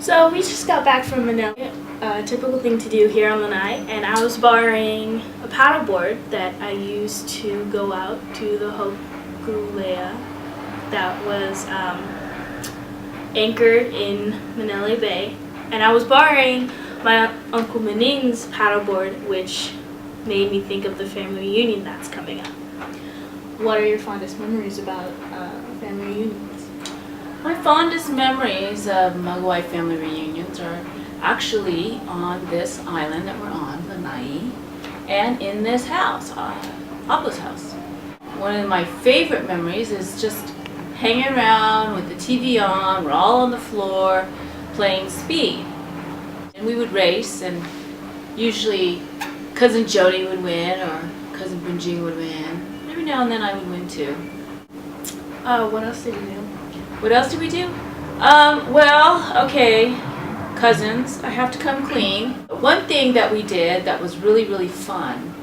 So we just got back from Manila, a typical thing to do here on Lanai, and I was borrowing a paddleboard that I used to go out to the Hokulea that was anchored in Manila Bay, and I was borrowing my Uncle Maning's paddleboard, which made me think of the family reunion that's coming up. What are your fondest memories about family reunions? My fondest memories of Magwai family reunions are actually on this island that we're on, Lanai, and in this house, Apo's house. One of my favorite memories is just hanging around with the TV on, we're all on the floor playing Speed. And we would race, and usually Cousin Jody would win or Cousin Bunjing would win. Every now and then I would win too. What else did you do? What else did we do? Well, okay, cousins, I have to come clean. One thing that we did that was really, really fun,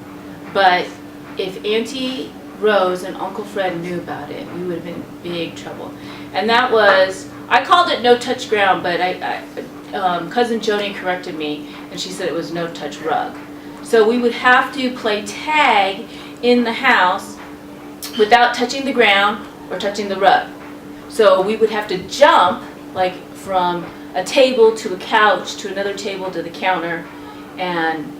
but if Auntie Rose and Uncle Fred knew about it, we would have been in big trouble. And that was, I called it no touch ground, but Cousin Joni corrected me, and she said it was no touch rug. So we would have to play tag in the house without touching the ground or touching the rug. So we would have to jump like from a table to a couch to another table to the counter, and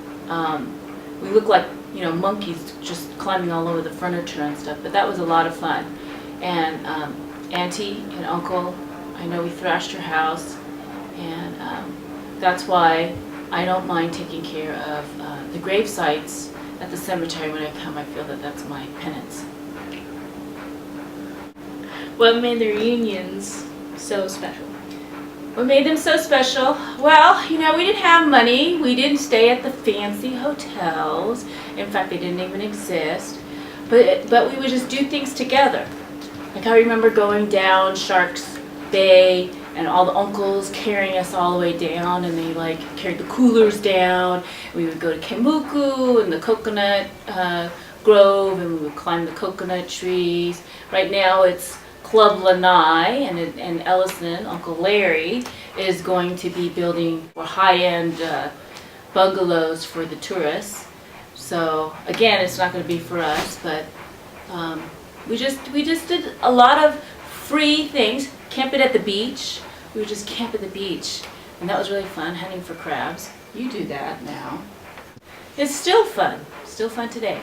we looked like, you know, monkeys just climbing all over the furniture and stuff, but that was a lot of fun. And Auntie and Uncle, I know we thrashed your house, and that's why I don't mind taking care of the grave sites at the cemetery when I come. I feel that that's my penance. What made the reunions so special? What made them so special? Well, you know, we didn't have money. We didn't stay at the fancy hotels. In fact, they didn't even exist. But we would just do things together. Like I remember going down Shark's Bay and all the uncles carrying us all the way down, and they like carried the coolers down. We would go to Kemuku and the coconut grove, and we would climb the coconut trees. Right now it's Club Lanai, and Ellison, Uncle Larry, is going to be building high-end bungalows for the tourists. So again, it's not going to be for us, but we just did a lot of free things. Camping at the beach. We would just camp at the beach, and that was really fun, hunting for crabs. You do that now. It's still fun today.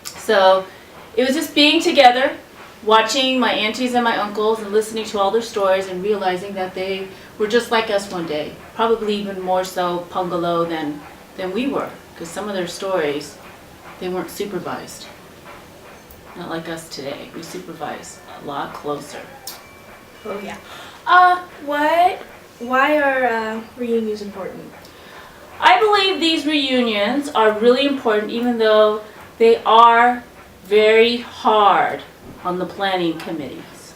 So it was just being together, watching my aunties and my uncles and listening to all their stories and realizing that they were just like us one day. Probably even more so Pungalo than we were, because some of their stories, they weren't supervised. Not like us today. We supervise a lot closer. Oh yeah. Why are reunions important? I believe these reunions are really important, even though they are very hard on the planning committees.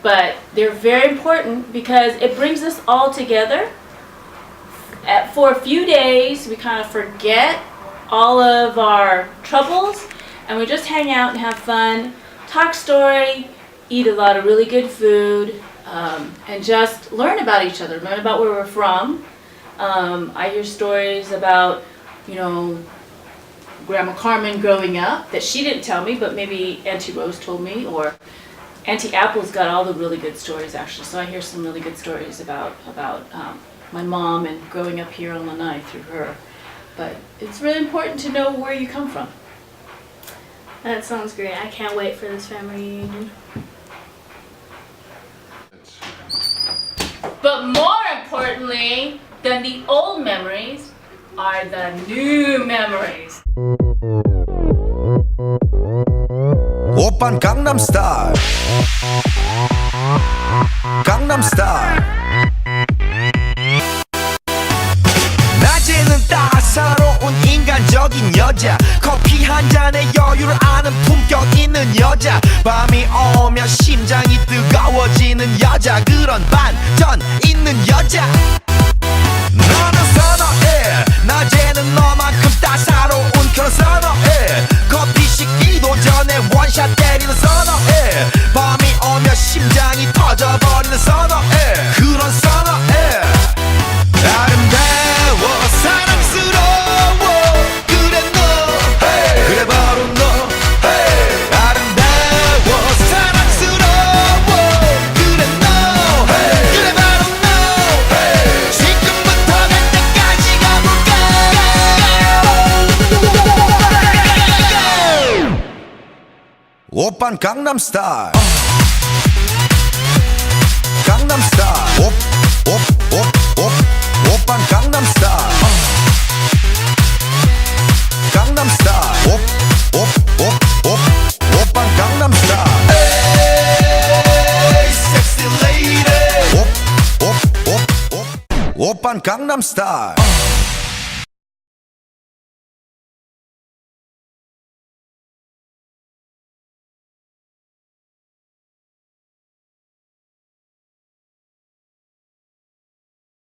But they're very important because it brings us all together. For a few days, we kind of forget all of our troubles, and we just hang out and have fun, talk story, eat a lot of really good food, and just learn about each other, learn about where we're from. I hear stories about, you know, Grandma Carmen growing up that she didn't tell me, but maybe Auntie Rose told me, or Auntie Apple's got all the really good stories actually. So I hear some really good stories about my mom and growing up here on Lanai through her. But it's really important to know where you come from. That sounds great. I can't wait for this family reunion. But more importantly than the old memories are the new memories. 오빤 강남 스타일 강남 스타일 낮에는 따사로운 인간적인 여자 커피 한 잔에 여유를 아는 품격 있는 여자 밤이 오면 심장이 뜨거워지는 여자 그런 반전 있는 여자 너는 선호해 낮에는 너만큼 따사로운 그런 선호해 커피 식기도 전에 원샷 때리는 선호해 밤이 오면 심장이 터져버리는 선호해 그런 선호해 오빤 강남 스타일 강남 스타일 오빤 강남 스타일 강남 스타일 오빤 강남 스타일 에이 섹시 레이디 오빤 강남 스타일